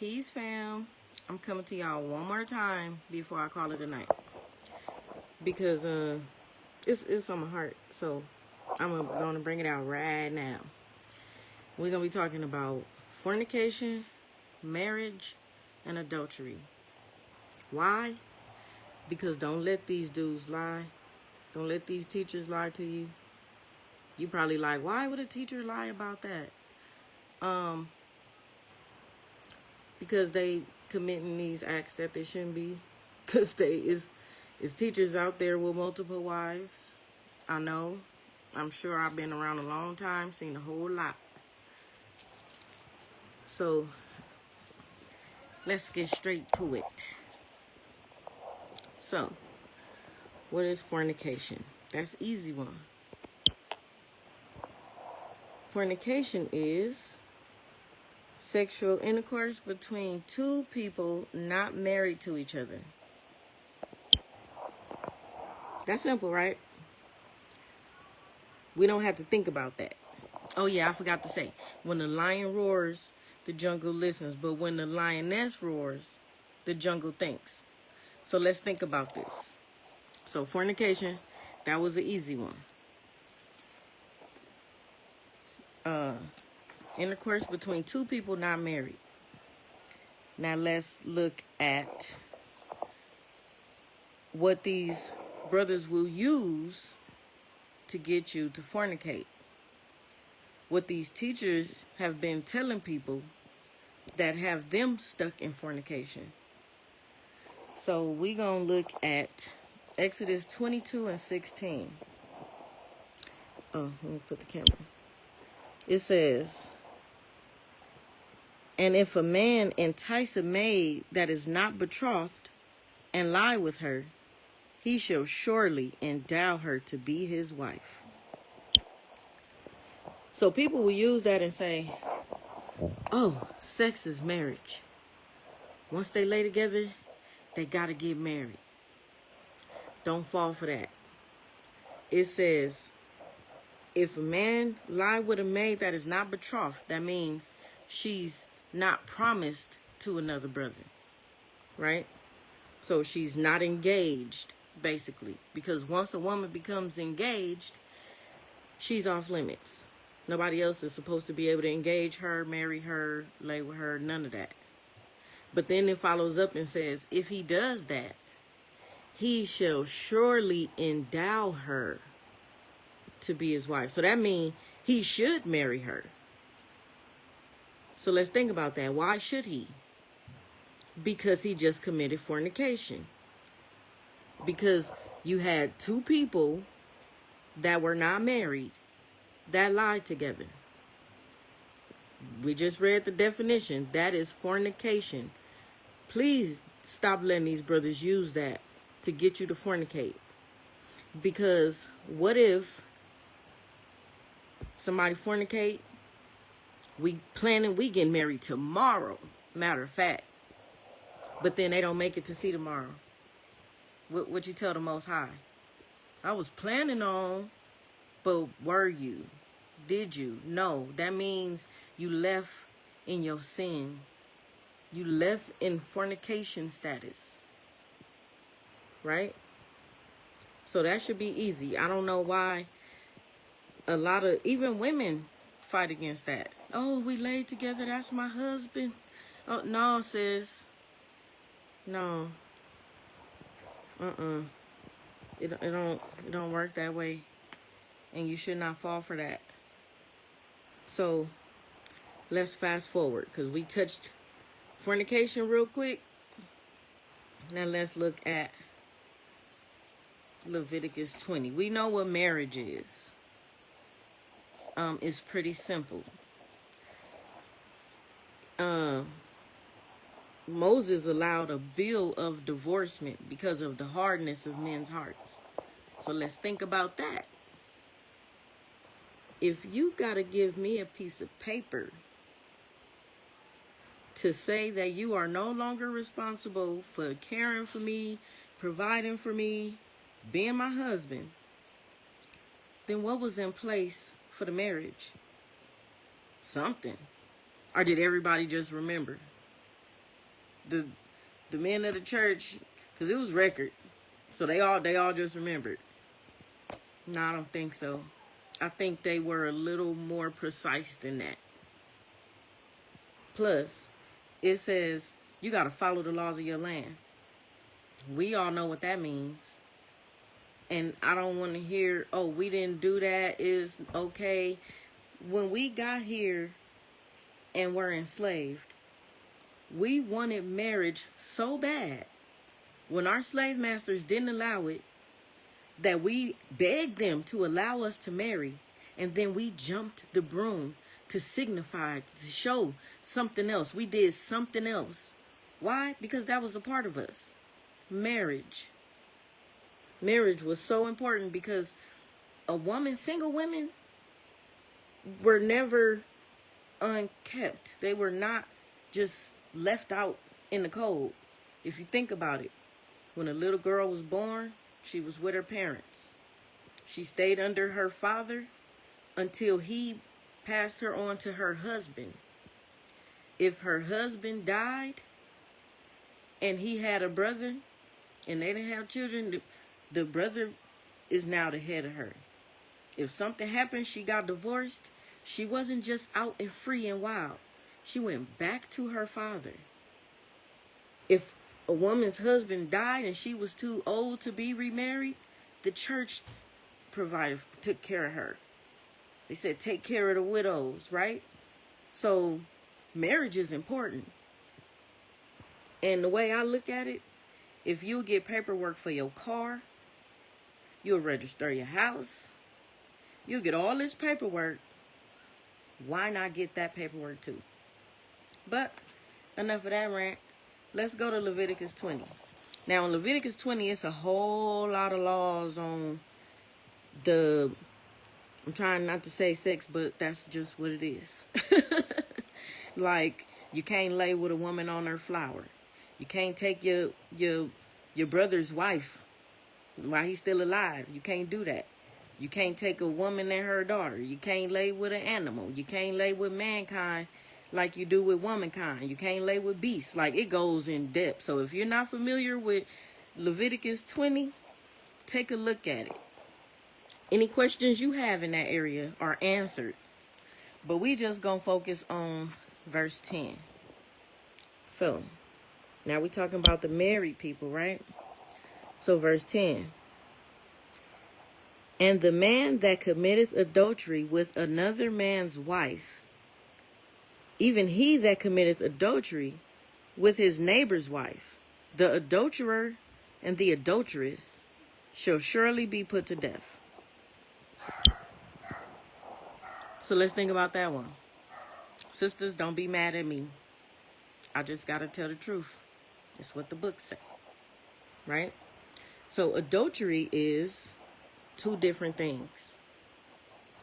Peace, fam. I'm coming to y'all one more time before I call it a night. Because it's on my heart. So I'm going to bring it out right now. We're going to be talking about fornication, marriage, and adultery. Why? Because don't let these dudes lie. Don't let these teachers lie to you. You probably like, why would a teacher lie about that? Because they committing these acts that they shouldn't be. Because is teachers out there with multiple wives. I know. I'm sure I've been around a long time, seen a whole lot. So, let's get straight to it. So, what is fornication? That's an easy one. Fornication is sexual intercourse between two people not married to each other. That's simple, right? We don't have to think about that. Oh yeah, I forgot to say, when the lion roars, the jungle listens. But when the lioness roars, the jungle thinks. So let's think about this. So fornication, that was an easy one. Intercourse between two people not married. Now let's look at what these brothers will use to get you to fornicate. What these teachers have been telling people that have them stuck in fornication. So we're going to look at Exodus 22:16. Oh, let me put the camera. It says, "And if a man entice a maid that is not betrothed and lie with her, he shall surely endow her to be his wife." So people will use that and say, oh, sex is marriage. Once they lay together, they got to get married. Don't fall for that. It says, if a man lie with a maid that is not betrothed, that means she's not promised to another brother, right? So she's not engaged, basically. Because once a woman becomes engaged, she's off limits. Nobody else is supposed to be able to engage her, marry her, lay with her, none of that. But then it follows up and says, if he does that, he shall surely endow her to be his wife. So that means he should marry her. So let's think about that. Why should he? Because he just committed fornication. Because you had two people that were not married that lied together. We just read the definition. That is fornication. Please stop letting these brothers use that to get you to fornicate. Because what if somebody fornicate? We getting married tomorrow, matter of fact. But then they don't make it to see tomorrow. What you tell the Most High? I was planning on, but were you? Did you? No. That means you left in your sin. You left in fornication status. Right? So that should be easy. I don't know why a lot of, even women fight against that. Oh, we laid together. That's my husband. Oh, no, sis. No. It don't work that way. And you should not fall for that. So, let's fast forward. Because we touched fornication real quick. Now let's look at Leviticus 20. We know what marriage is. It's pretty simple. Moses allowed a bill of divorcement because of the hardness of men's hearts. So let's think about that. If you got to give me a piece of paper to say that you are no longer responsible for caring for me, providing for me, being my husband, then what was in place for the marriage? Something. Or did everybody just remember? the men of the church, because it was record, so they all just remembered. No, I don't think so. I think they were a little more precise than that. Plus, it says you got to follow the laws of your land. We all know what that means. And I don't want to hear, oh, we didn't do that, is okay. When we got here and were enslaved, we wanted marriage so bad. When our slave masters didn't allow it, that we begged them to allow us to marry, and then we jumped the broom to signify, to show something else. We did something else. Why? Because that was a part of us. Marriage. Marriage was so important because single women were never unkept. They were not just left out in the cold. If you think about it, when a little girl was born, she was with her parents. She stayed under her father until he passed her on to her husband. If her husband died and he had a brother and they didn't have children, the brother is now the head of her. If something happened, she got divorced, she wasn't just out and free and wild. She went back to her father. If a woman's husband died and she was too old to be remarried, the church took care of her. They said, take care of the widows, right? So marriage is important. And the way I look at it, if you get paperwork for your car, you'll register your house, you'll get all this paperwork, why not get that paperwork too? But enough of that rant. Let's go to Leviticus 20. Now in Leviticus 20, it's a whole lot of laws on I'm trying not to say sex, but that's just what it is. Like, you can't lay with a woman on her flower. You can't take your brother's wife while he's still alive. You can't do that. You can't take a woman and her daughter. You can't lay with an animal. You can't lay with mankind like you do with womankind. You can't lay with beasts. Like, it goes in depth. So if you're not familiar with Leviticus 20, take a look at it. Any questions you have in that area are answered. But we just gonna focus on verse 10. So, now we're talking about the married people, right? So verse 10. And the man that committeth adultery with another man's wife, even he that committeth adultery with his neighbor's wife, the adulterer and the adulteress shall surely be put to death. So let's think about that one. Sisters, don't be mad at me. I just got to tell the truth. It's what the books say, right? So adultery is two different things.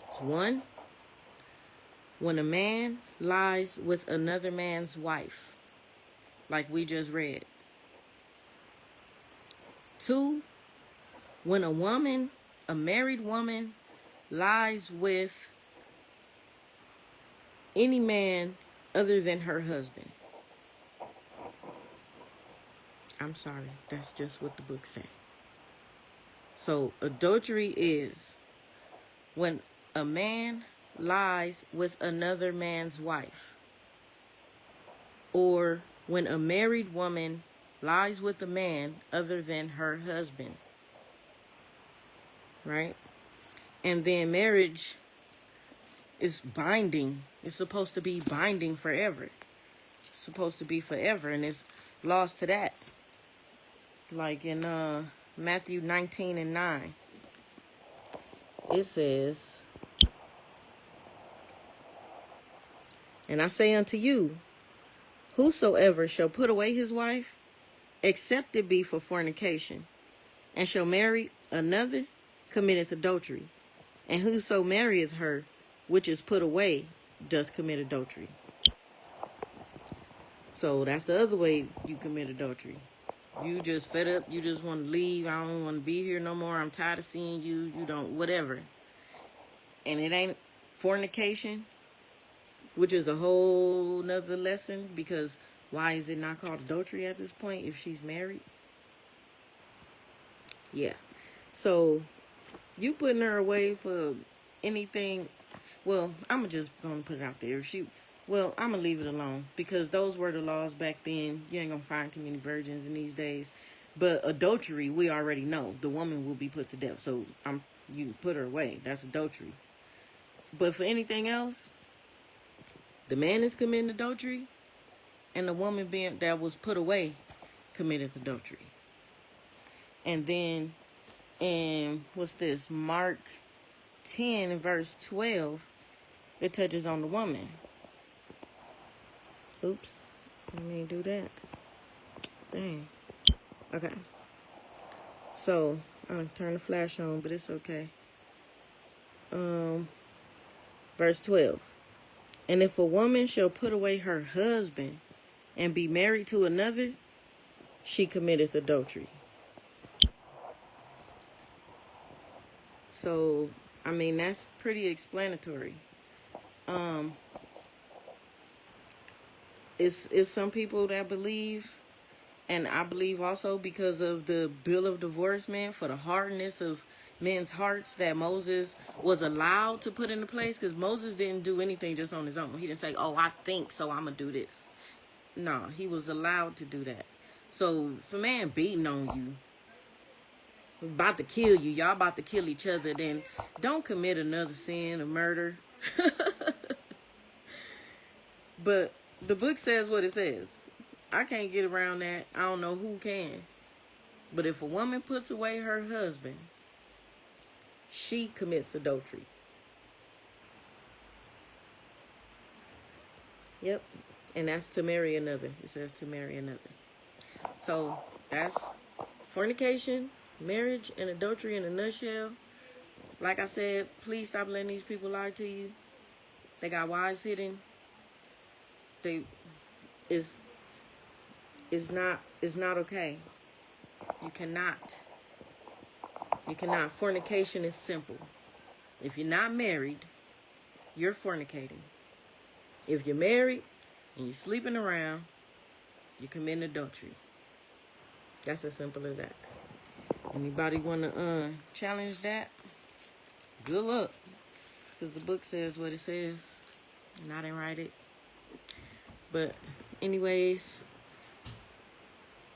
It's one, when a man lies with another man's wife, like we just read. Two, when a married woman, lies with any man other than her husband. I'm sorry, that's just what the book says. So adultery is when a man lies with another man's wife, or when a married woman lies with a man other than her husband, right? And then marriage is binding. It's supposed to be binding forever. It's supposed to be forever, and it's laws to that. Like in Matthew 19:9, it says, and I say unto you, whosoever shall put away his wife, except it be for fornication, and shall marry another, committeth adultery. And whoso marrieth her, which is put away, doth commit adultery. So that's the other way you commit adultery. You just fed up. You just want to leave. I don't want to be here no more. I'm tired of seeing you. You don't, whatever. And it ain't fornication, which is a whole nother lesson, because Why is it not called adultery at this point if she's married? Yeah. So you putting her away for anything. Well, I'm just gonna put it out there. I'm gonna leave it alone because those were the laws back then. You ain't gonna find too many virgins in these days. But adultery, we already know the woman will be put to death. So you can put her away. That's adultery. But for anything else, the man is committing adultery, and the woman that was put away committed adultery. And then, in what's this? Mark 10 and verse 12, it touches on the woman. Oops, let me do that. Dang. Okay. So I'm gonna turn the flash on, but it's okay. Verse 12. And if a woman shall put away her husband and be married to another, she committeth adultery. So, I mean, that's pretty explanatory. It's some people that believe, and I believe also because of the bill of divorcement, for the hardness of men's hearts that Moses was allowed to put into place, because Moses didn't do anything just on his own. He didn't say, oh, I think, so I'm going to do this. No, he was allowed to do that. So if a man beating on you, about to kill you, y'all about to kill each other, then don't commit another sin of murder. But the book says what it says. I can't get around that. I don't know who can. But if a woman puts away her husband, she commits adultery. Yep. And that's to marry another. It says to marry another. So that's fornication, marriage, and adultery in a nutshell. Like I said, please stop letting these people lie to you. They got wives hidden. It's not okay. You cannot. Fornication is simple. If you're not married, you're fornicating. If you're married and you're sleeping around, you're committing adultery. That's as simple as that. Anybody want to challenge that? Good luck. Because the book says what it says. And I didn't write it. But anyways,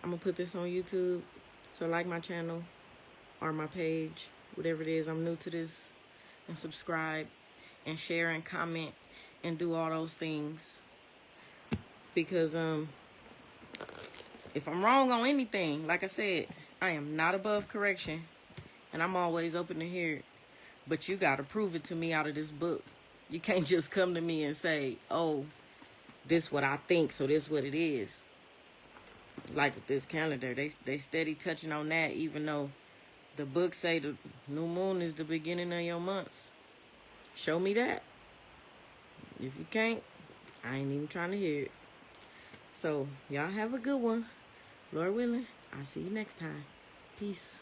I'm going to put this on YouTube. So like my channel or my page, whatever it is. I'm new to this. And subscribe and share and comment and do all those things. Because if I'm wrong on anything, like I said, I am not above correction. And I'm always open to hear it. But you got to prove it to me out of this book. You can't just come to me and say, oh, this what I think, so this what it is. Like with this calendar, they steady touching on that, even though the book say the new moon is the beginning of your months. Show me that. If you can't, I ain't even trying to hear it. So, y'all have a good one. Lord willing, I'll see you next time. Peace.